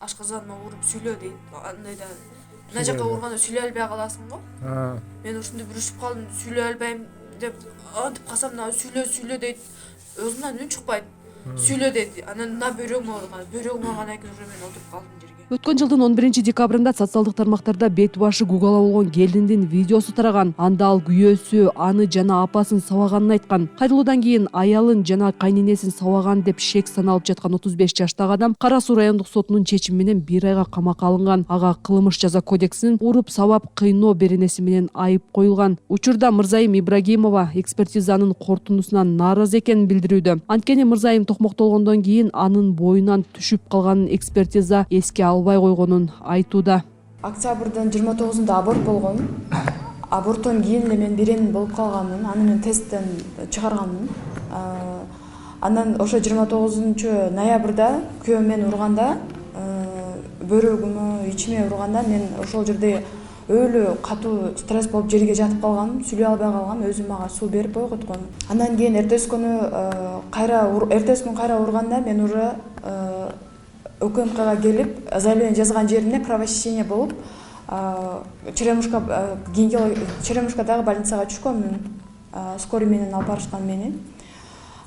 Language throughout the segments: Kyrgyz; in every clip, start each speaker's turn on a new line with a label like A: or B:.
A: ашказаныма уруп сүйлө дейт. Андайда мына жака урганда сүйлөй албай каласың го. Мен ушундай бир үшүп калдым, сүйлөй албайм деп антип калсам, мына сүйлө дейт. Өзүнөн үн чыкпайт. Сүйлө дейт. Анан мына бөйрөгүм ооругандан кийин уже мен отуруп калдым жерге.
B: Өткөн жылдын 11 декабрында социалдык тармактарда бет башы гугала болгон келиндин видеосу тараган. Анда ал күйөөсү аны жана апасын сабаганын айткан. Кайрылуудан кийин аялын жана кайненесин сабаган деп шек саналып жаткан 35 жаштагы адам Кара Суу райондук сотунун чечими менен 1 айга камакка алынган. Ага кылмыш жаза кодексинин уруп сабап кыйноо беренеси менен айып коюлган. Учурда Мырзайым Ибрагимова экспертизанын корутундусунан нааразы экенин билдирүүдө. Анткени Мырзайым токмоктолгондон кийин анын боюнан түшүп калганын экспертиза эске албай койгонун айтууда.
C: Октябрдын 29-нда аборт болгон. Аборттон кийин эле мен беременный болуп калганмын. Аны мен тесттен чыгарганмын. Анан ошо 29 ноябрда күйөөм мени урганда, бөйрөгүмө, ичиме урганда мен ошол жерде өлүү катуу стресс болуп жерге жатып калгам, сүйлөй албай калгам, өзүм мага суу берип ойготкон. Андан кийин эртеси күн кайра урганда мен уже УКМКга келип, заявление жазган жерине кровосечение болуп, Черемушкадагы больницага түшкөнмүн. Скорый менен алып барышкан мени.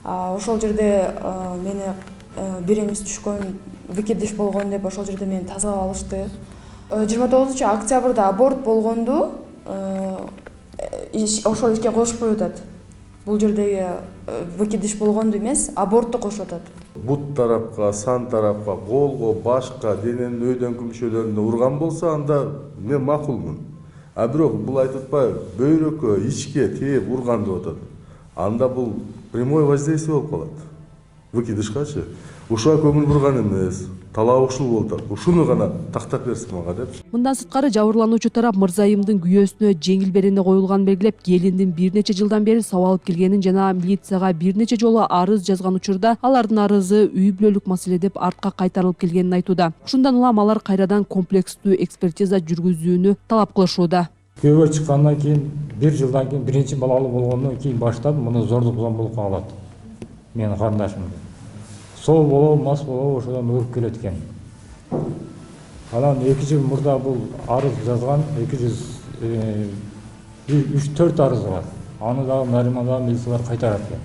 C: Ошол жерде мени беренеси түшкөн, выкидыш болгон деп ошол жерде мени тазалап алышты. 29 октябрда аборт болгонду ошол ишке кошпой атат. Бул жердеги выкидыш болгонду эмес, абортту кошуп атат.
D: Бут тарапка, сан тарапка, колго, башка, дененин өйдөңкү мүчөлөрүндө урган болсо, анда мен макулмун. А бирок бул айтып атпайбы, бөйрөккө, ичке тээп урган деп атат. Анда бул прямое воздействие болуп калат. Выкидышкачы. Ушуга көңүл бурган эмес. Талаа ушул болуп атат. Ушуну гана тактап берсин мага деп.
B: Мындан сырткары жабырлануучу тарап Мырзайымдын күйөөсүнө жеңил берене коюлган белгилеп, келиндин бир нече жылдан бери сабап алып келгенин жана милицияга бир нече жолу арыз жазган учурда алардын арызы үй бүлөлүк маселе деп артка кайтарылып келгенин айтууда. Ушундан улам алар кайрадан комплекстүү экспертиза жүргүзүүнү талап кылышууда.
E: Күйөөгө чыккандан кийин 1 жылдан кийин биринчи балалуу болгондон кийин баштап муну зордук зомбулукка алат. Менин карындашым. Сол болобу, мас болобу ошодон уруп келет экен. Анан 2 жыл мурда бул арыз жазган, 3-4 арыз бар. Аны дагы Наримандагы милициялар кайтарат экен.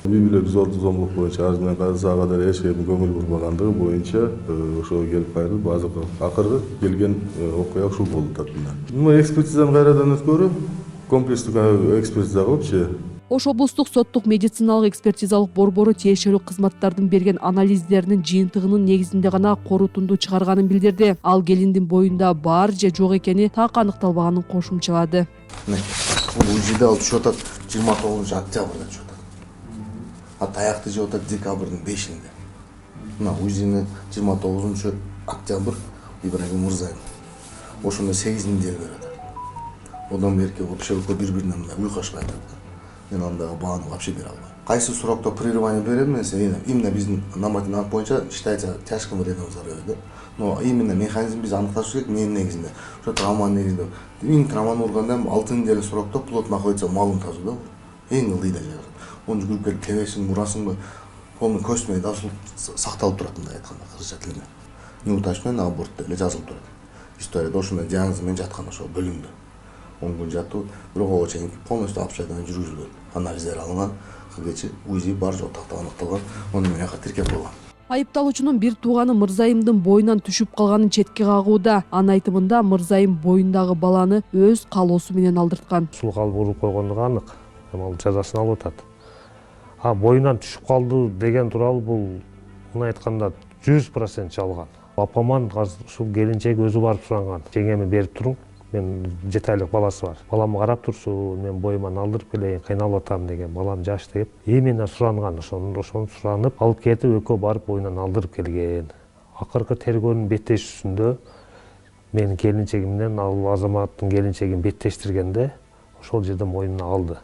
D: Үй бүлөлүк зордук зомбулук боюнча арыз менен кайрылсага кадар эч ким көңүл бурбагандыгы боюнча ошого келип кайрылып, акыркы келген окуя ушул болуп атат. Экспертизаны кайрадан өткөрүп, комплекстүү экспертиза кылыпчы.
B: Ош облустук соттук медициналык экспертизалык борбору тиешелүү кызматтардын берген анализдеринин жыйынтыгынын негизинде гана корутунду чыгарганын билдирди. Ал келиндин боюнда бар же жок экени так аныкталбаганын кошумчалады.
F: Бул УЗИде ал түшүп атат 29 октябрда түшүп атат. А таякты жеп атат декабрдын 5-inde. Мына УЗИни 29 октябрь Ибрагим Мырзаев. Ошондо 8 неделя берет. Одан берки вообще бири-бирине уйкашпай атат. Мен андагы бааны вообще бере албайм. Кайсы суракта прерывание берем десе, именно биздин нормативный акт боюнча считается тяжким вредным здоровью. Но именно механизм биз аныкташ керек эмненин негизинде. Ошо травманын негизинде. Эң травманы урганда 6 неделя суракта плод находится в малом тазу, да? Эң ылдыйда жер. Оны жүгүрүп келип тебесиң, урасыңбы, полный көчмөй да сакталып турат мындай айтканда кыргызча тилинде. Неуточный аборт деп эле жазылып турат. Историяда ошондой диагноз менен жаткан ошо бөлүмдө. 10 күн жатып, бирок ого чейин полностью обследование жүргүзүлгөн. Анализдер алынган, кыргычы УЗИ бар жок тактап аныкталган, ону мен тиркеп койгон.
B: Айыпталуучунун бир тууганы Мырзайымдын боюнан түшүп калганын четке кагууда. Анын айтымында Мырзайым боюндагы баланы өз каалоосу менен алдырткан.
G: Сул калып уруп койгондугу анык. Ал жазасын алып атат. А боюнан түшүп калды деген тууралуу бул муну айтканда 100% жалган. Апаман ушул келинчек өзү барып суранган. Жеңеме берип туруң. Мен 7 айлык баласы бар. Баламы карап турсу, мен боюман алдырып келейин, кыйналып атам деген, балам жаш деп. Именно суранган, ошону суранып, алып кетип экөө барып боюнан алдырып келген. Акыркы тергөөнүн беттешүүсүндө менин келинчегим менен ал азаматтын келинчегин беттештиргенде ошол жерде мойнуна алды.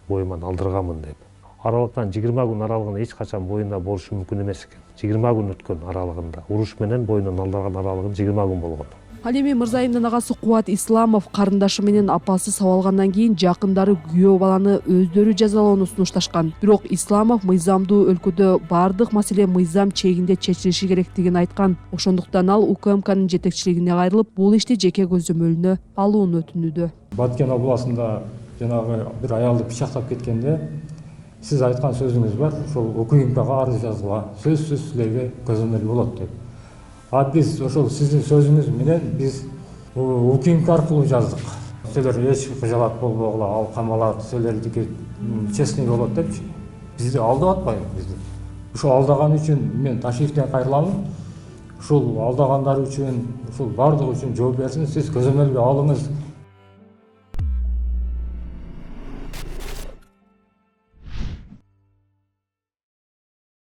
G: Боюман алдырганмын деп. Аралыктан 20 күн аралыгында эч качан боюнда болушу мүмкүн эмес экен. 20 күн өткөн аралыгында. Уруш менен боюнан алдырган аралыгы 20 күн болгон.
B: Ал эми Мырзайымдын агасы Кубат Исламов карындашы менен апасы сабалгандан кийин жакындары күйөө баланы өздөрү жазалоону сунушташкан. Бирок Исламов мыйзамдуу өлкөдө бардык маселе мыйзам чегинде чечилиши керектигин айткан. Ошондуктан ал УКМКнын жетекчилигине кайрылып, бул ишти жеке көзөмөлүнө алууну өтүнүүдө.
E: Баткен областында жанагы бир аялды пычактап кеткенде сиз айткан сөзүңүз бар, ошол УКМКга арыз жазгыла, сөзсүз силерге көзөмөл болот деп. А биз ошол сиздин сөзүңүз менен биз УКМК аркылуу жаздык. Силер эч кыжалат болбогула, ал камалат, силердики честный болот депчи. Бизди алдап атпайбы бизди? Ушул алдаган үчүн мен Ташиевден кайрыламын. Ушул алдагандар үчүн, ушул бардыгы үчүн жооп берсин. Сиз көзөмөлгө алыңыз.